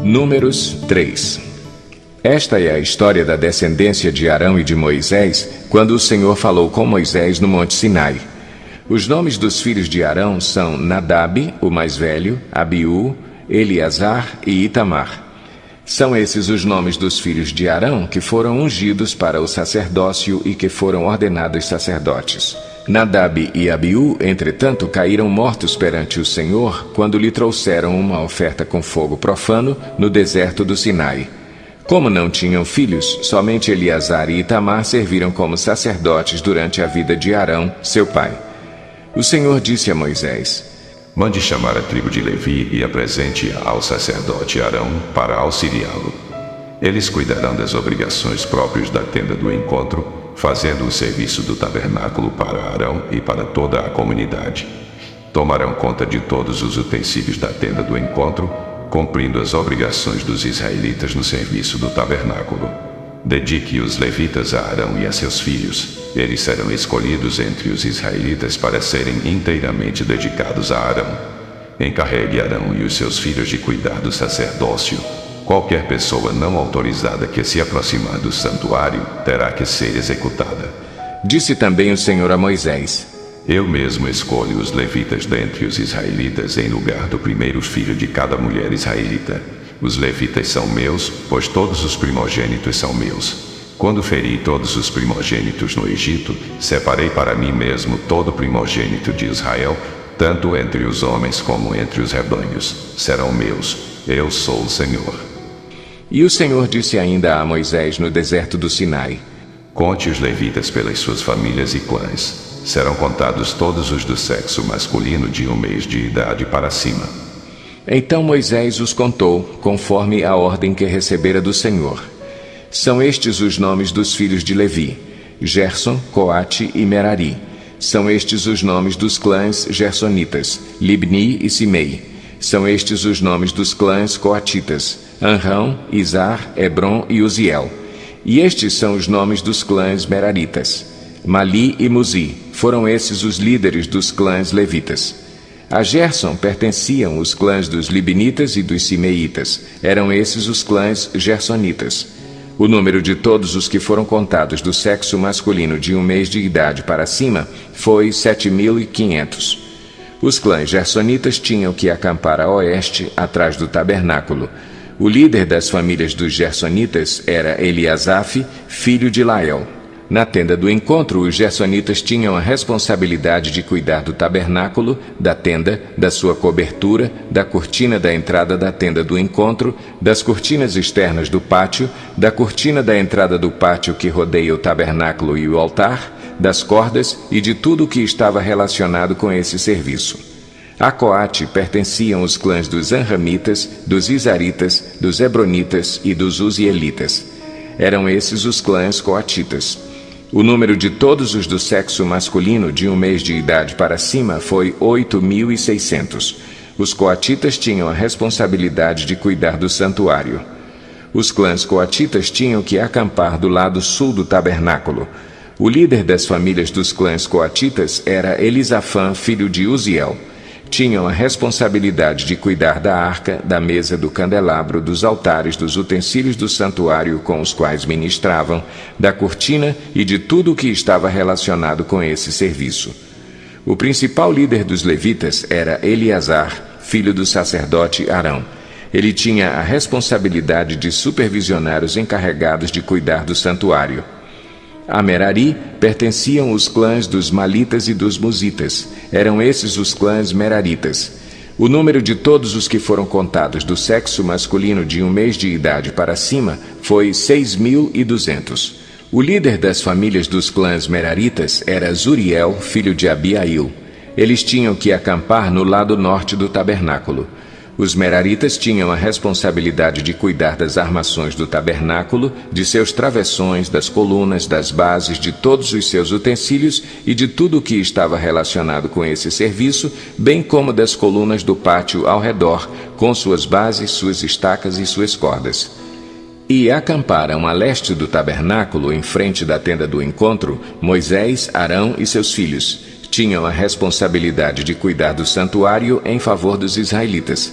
Números 3. Esta é a história da descendência de Arão e de Moisés, quando o Senhor falou com Moisés no Monte Sinai. Os nomes dos filhos de Arão são Nadab, o mais velho, Abiú, Eleazar e Itamar. São esses os nomes dos filhos de Arão que foram ungidos para o sacerdócio e que foram ordenados sacerdotes. Nadab e Abiú, entretanto, caíram mortos perante o Senhor quando lhe trouxeram uma oferta com fogo profano no deserto do Sinai. Como não tinham filhos, somente Eleazar e Itamar serviram como sacerdotes durante a vida de Arão, seu pai. O Senhor disse a Moisés: Mande chamar a tribo de Levi e apresente-a ao sacerdote Arão para auxiliá-lo. Eles cuidarão das obrigações próprias da tenda do encontro, fazendo o serviço do tabernáculo para Arão e para toda a comunidade. Tomarão conta de todos os utensílios da tenda do encontro, cumprindo as obrigações dos israelitas no serviço do tabernáculo. Dedique os levitas a Arão e a seus filhos. Eles serão escolhidos entre os israelitas para serem inteiramente dedicados a Arão. Encarregue Arão e os seus filhos de cuidar do sacerdócio. Qualquer pessoa não autorizada que se aproximar do santuário terá que ser executada. Disse também o Senhor a Moisés: Eu mesmo escolho os levitas dentre os israelitas em lugar do primeiro filho de cada mulher israelita. Os levitas são meus, pois todos os primogênitos são meus. Quando feri todos os primogênitos no Egito, separei para mim mesmo todo primogênito de Israel, tanto entre os homens como entre os rebanhos. Serão meus. Eu sou o Senhor. E o Senhor disse ainda a Moisés no deserto do Sinai: Conte os levitas pelas suas famílias e clãs. Serão contados todos os do sexo masculino de 1 mês de idade para cima. Então Moisés os contou, conforme a ordem que recebera do Senhor. São estes os nomes dos filhos de Levi: Gerson, Coate e Merari. São estes os nomes dos clãs gersonitas: Libni e Simei. São estes os nomes dos clãs coatitas: Anrão, Izar, Hebron e Uziel. E estes são os nomes dos clãs meraritas: Mali e Muzi. Foram esses os líderes dos clãs levitas. A Gerson pertenciam os clãs dos Libnitas e dos Simeitas. Eram esses os clãs gersonitas. O número de todos os que foram contados do sexo masculino de 1 mês de idade para cima foi 7.500. Os clãs gersonitas tinham que acampar a oeste, atrás do tabernáculo. O líder das famílias dos gersonitas era Eliasaf, filho de Lael. Na tenda do encontro, os gersonitas tinham a responsabilidade de cuidar do tabernáculo, da tenda, da sua cobertura, da cortina da entrada da tenda do encontro, das cortinas externas do pátio, da cortina da entrada do pátio que rodeia o tabernáculo e o altar, das cordas e de tudo o que estava relacionado com esse serviço. A Coate pertenciam os clãs dos Anramitas, dos Izaritas, dos Hebronitas e dos Uzielitas. Eram esses os clãs coatitas. O número de todos os do sexo masculino de 1 mês de idade para cima foi 8.600. Os coatitas tinham a responsabilidade de cuidar do santuário. Os clãs coatitas tinham que acampar do lado sul do tabernáculo. O líder das famílias dos clãs coatitas era Elisafã, filho de Uziel. Tinham a responsabilidade de cuidar da arca, da mesa do candelabro, dos altares, dos utensílios do santuário com os quais ministravam, da cortina e de tudo o que estava relacionado com esse serviço. O principal líder dos levitas era Eleazar, filho do sacerdote Arão. Ele tinha a responsabilidade de supervisionar os encarregados de cuidar do santuário. A Merari pertenciam os clãs dos Malitas e dos Musitas. Eram esses os clãs meraritas. O número de todos os que foram contados do sexo masculino de 1 mês de idade para cima foi 6.200. O líder das famílias dos clãs meraritas era Zuriel, filho de Abiail. Eles tinham que acampar no lado norte do tabernáculo. Os meraritas tinham a responsabilidade de cuidar das armações do tabernáculo, de seus travessões, das colunas, das bases, de todos os seus utensílios e de tudo o que estava relacionado com esse serviço, bem como das colunas do pátio ao redor, com suas bases, suas estacas e suas cordas. E acamparam a leste do tabernáculo, em frente da tenda do encontro, Moisés, Arão e seus filhos. Tinham a responsabilidade de cuidar do santuário em favor dos israelitas.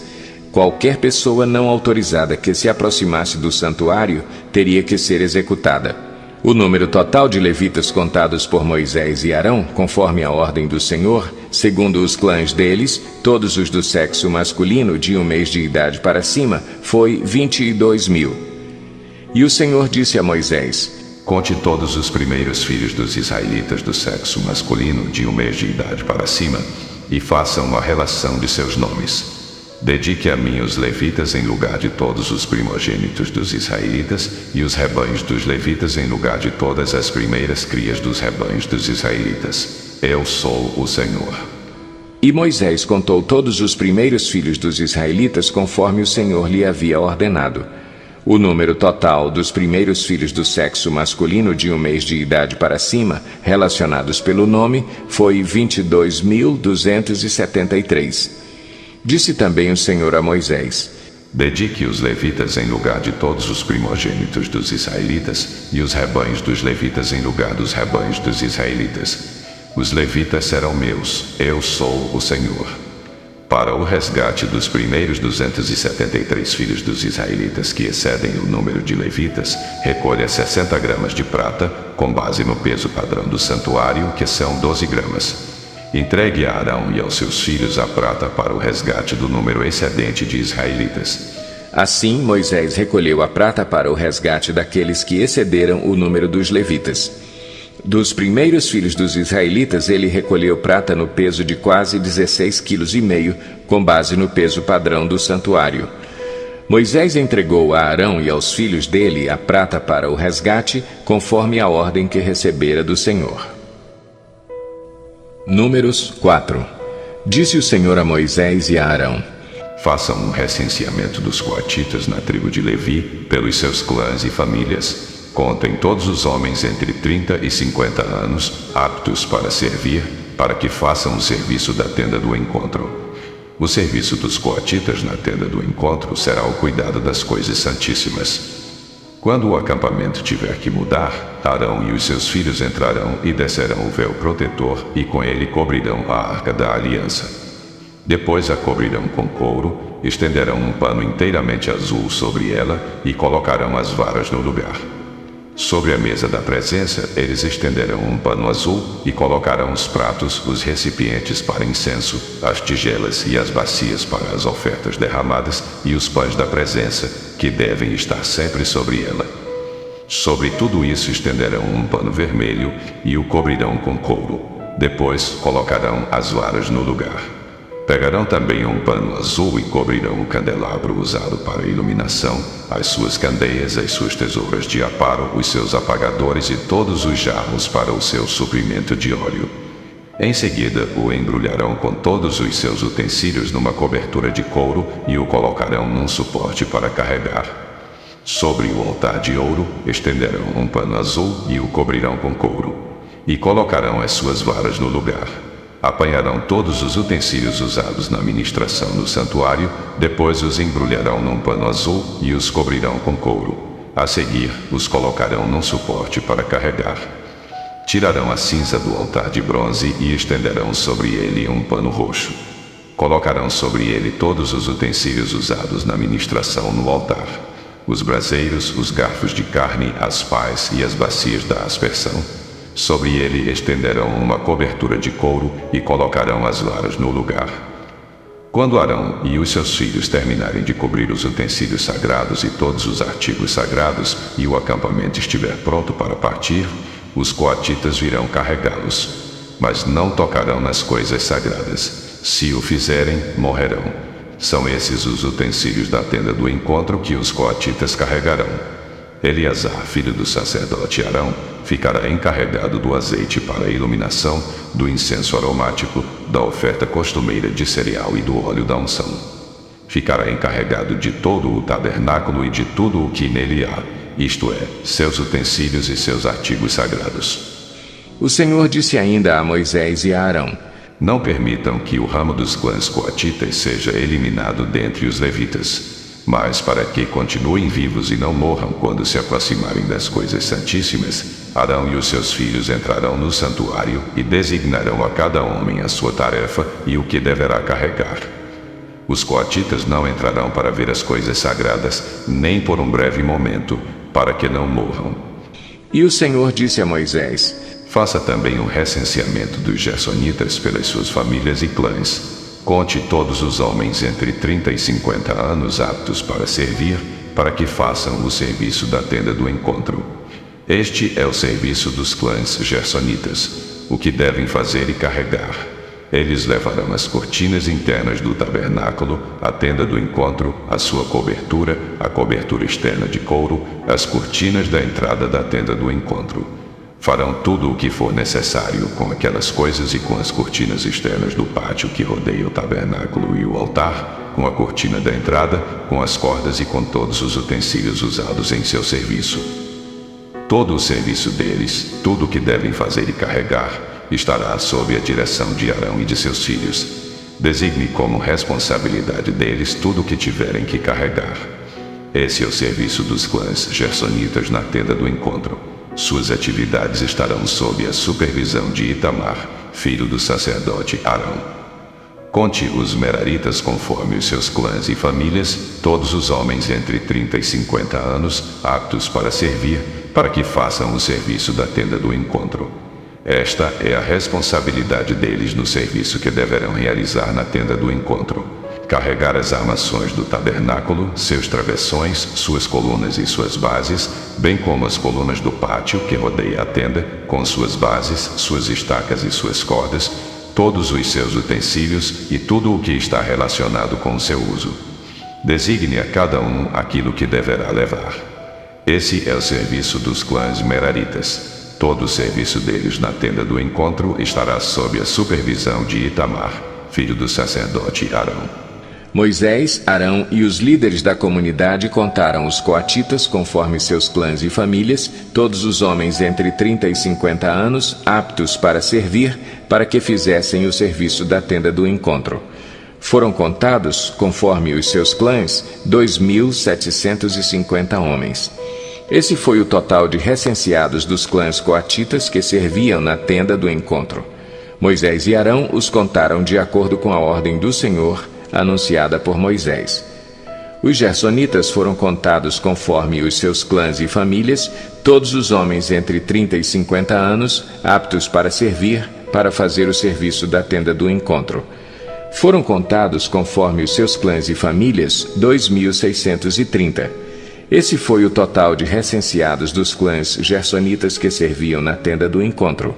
qualquer pessoa não autorizada que se aproximasse do santuário teria que ser executada. O número total de levitas contados por Moisés e Arão, conforme a ordem do Senhor, segundo os clãs deles, todos os do sexo masculino de 1 mês de idade para cima, foi 22.000. E o Senhor disse a Moisés: Conte todos os primeiros filhos dos israelitas do sexo masculino de 1 mês de idade para cima, e faça uma relação de seus nomes. Dedique a mim os levitas em lugar de todos os primogênitos dos israelitas, e os rebanhos dos levitas em lugar de todas as primeiras crias dos rebanhos dos israelitas. Eu sou o Senhor. E Moisés contou todos os primeiros filhos dos israelitas conforme o Senhor lhe havia ordenado. O número total dos primeiros filhos do sexo masculino de 1 mês de idade para cima, relacionados pelo nome, foi 22.273. Disse também o Senhor a Moisés: Dedique os levitas em lugar de todos os primogênitos dos israelitas, e os rebanhos dos levitas em lugar dos rebanhos dos israelitas. Os levitas serão meus, eu sou o Senhor. Para o resgate dos primeiros 273 filhos dos israelitas que excedem o número de levitas, recolha 60 gramas de prata, com base no peso padrão do santuário, que são 12 gramas. Entregue a Arão e aos seus filhos a prata para o resgate do número excedente de israelitas. Assim, Moisés recolheu a prata para o resgate daqueles que excederam o número dos levitas. Dos primeiros filhos dos israelitas, ele recolheu prata no peso de quase 16,5 kg, com base no peso padrão do santuário. Moisés entregou a Arão e aos filhos dele a prata para o resgate, conforme a ordem que recebera do Senhor. Números 4. Disse o Senhor a Moisés e a Arão: Façam um recenseamento dos coatitas na tribo de Levi, pelos seus clãs e famílias. Contem todos os homens entre 30 e 50 anos, aptos para servir, para que façam o serviço da tenda do encontro. O serviço dos coatitas na tenda do encontro será o cuidado das coisas santíssimas. Quando o acampamento tiver que mudar, Arão e os seus filhos entrarão e descerão o véu protetor, e com ele cobrirão a arca da aliança. Depois a cobrirão com couro, estenderão um pano inteiramente azul sobre ela e colocarão as varas no lugar. Sobre a mesa da presença, eles estenderão um pano azul e colocarão os pratos, os recipientes para incenso, as tigelas e as bacias para as ofertas derramadas e os pães da presença, que devem estar sempre sobre ela. Sobre tudo isso estenderão um pano vermelho e o cobrirão com couro. Depois colocarão as varas no lugar. Pegarão também um pano azul e cobrirão o candelabro usado para iluminação, as suas candeias, as suas tesouras de aparo, os seus apagadores e todos os jarros para o seu suprimento de óleo. Em seguida, o embrulharão com todos os seus utensílios numa cobertura de couro e o colocarão num suporte para carregar. Sobre o altar de ouro, estenderão um pano azul e o cobrirão com couro. E colocarão as suas varas no lugar. Apanharão todos os utensílios usados na ministração no santuário, depois os embrulharão num pano azul e os cobrirão com couro. A seguir, os colocarão num suporte para carregar. Tirarão a cinza do altar de bronze e estenderão sobre ele um pano roxo. Colocarão sobre ele todos os utensílios usados na ministração no altar: os braseiros, os garfos de carne, as pás e as bacias da aspersão. Sobre ele estenderão uma cobertura de couro e colocarão as varas no lugar. Quando Arão e os seus filhos terminarem de cobrir os utensílios sagrados e todos os artigos sagrados, e o acampamento estiver pronto para partir, os coatitas virão carregá-los, mas não tocarão nas coisas sagradas. Se o fizerem, morrerão. São esses os utensílios da tenda do encontro que os coatitas carregarão. Eleazar, filho do sacerdote Arão, ficará encarregado do azeite para a iluminação, do incenso aromático, da oferta costumeira de cereal e do óleo da unção. Ficará encarregado de todo o tabernáculo e de tudo o que nele há, isto é, seus utensílios e seus artigos sagrados. O Senhor disse ainda a Moisés e a Arão: Não permitam que o ramo dos clãs coatitas seja eliminado dentre os levitas. Mas para que continuem vivos e não morram quando se aproximarem das coisas santíssimas, Arão e os seus filhos entrarão no santuário e designarão a cada homem a sua tarefa e o que deverá carregar. Os coatitas não entrarão para ver as coisas sagradas, nem por um breve momento, para que não morram. E o Senhor disse a Moisés: Faça também o recenseamento dos gersonitas pelas suas famílias e clãs. Conte todos os homens entre 30 e 50 anos aptos para servir, para que façam o serviço da tenda do encontro. Este é o serviço dos clãs gersonitas, o que devem fazer e carregar. Eles levarão as cortinas internas do tabernáculo, a tenda do encontro, a sua cobertura, a cobertura externa de couro, as cortinas da entrada da tenda do encontro. Farão tudo o que for necessário com aquelas coisas e com as cortinas externas do pátio que rodeia o tabernáculo e o altar, com a cortina da entrada, com as cordas e com todos os utensílios usados em seu serviço. Todo o serviço deles, tudo o que devem fazer e carregar, estará sob a direção de Arão e de seus filhos. Designe como responsabilidade deles tudo o que tiverem que carregar. Esse é o serviço dos clãs gersonitas na tenda do encontro. Suas atividades estarão sob a supervisão de Itamar, filho do sacerdote Arão. Conte os meraritas conforme os seus clãs e famílias, todos os homens entre 30 e 50 anos, aptos para servir, para que façam o serviço da tenda do encontro. Esta é a responsabilidade deles no serviço que deverão realizar na tenda do encontro: carregar as armações do tabernáculo, seus travessões, suas colunas e suas bases, bem como as colunas do pátio que rodeia a tenda, com suas bases, suas estacas e suas cordas, todos os seus utensílios e tudo o que está relacionado com o seu uso. Designe a cada um aquilo que deverá levar. Esse é o serviço dos clãs meraritas. Todo o serviço deles na tenda do encontro estará sob a supervisão de Itamar, filho do sacerdote Arão. Moisés, Arão e os líderes da comunidade contaram os coatitas conforme seus clãs e famílias, todos os homens entre 30 e 50 anos, aptos para servir, para que fizessem o serviço da tenda do encontro. Foram contados, conforme os seus clãs, 2.750 homens. Esse foi o total de recenseados dos clãs coatitas que serviam na tenda do encontro. Moisés e Arão os contaram de acordo com a ordem do Senhor, anunciada por Moisés. Os gersonitas foram contados conforme os seus clãs e famílias, todos os homens entre 30 e 50 anos, aptos para servir, para fazer o serviço da tenda do encontro. Foram contados conforme os seus clãs e famílias, 2.630. Esse foi o total de recenseados dos clãs gersonitas que serviam na tenda do encontro.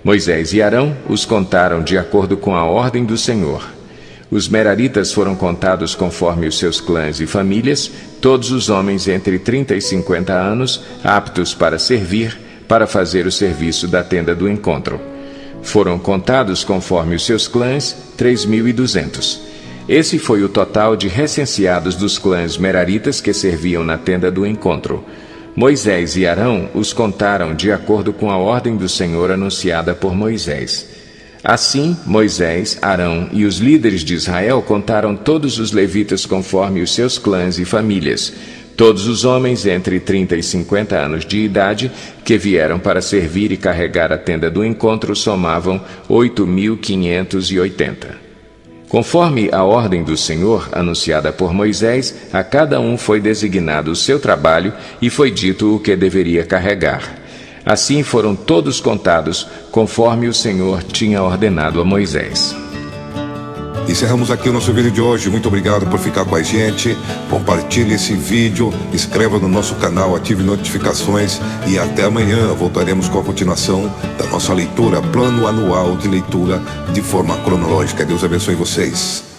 Moisés e Arão os contaram de acordo com a ordem do Senhor. Os meraritas foram contados conforme os seus clãs e famílias, todos os homens entre 30 e 50 anos, aptos para servir, para fazer o serviço da tenda do encontro. Foram contados conforme os seus clãs, 3.200. Esse foi o total de recenseados dos clãs meraritas que serviam na tenda do encontro. Moisés e Arão os contaram de acordo com a ordem do Senhor anunciada por Moisés. Assim, Moisés, Arão e os líderes de Israel contaram todos os levitas conforme os seus clãs e famílias, todos os homens entre 30 e 50 anos de idade que vieram para servir e carregar a tenda do encontro somavam 8.580. Conforme a ordem do Senhor, anunciada por Moisés, a cada um foi designado o seu trabalho e foi dito o que deveria carregar. Assim foram todos contados, conforme o Senhor tinha ordenado a Moisés. Encerramos aqui o nosso vídeo de hoje. Muito obrigado por ficar com a gente. Compartilhe esse vídeo, inscreva no nosso canal, ative notificações e até amanhã voltaremos com a continuação da nossa leitura, plano anual de leitura de forma cronológica. Deus abençoe vocês.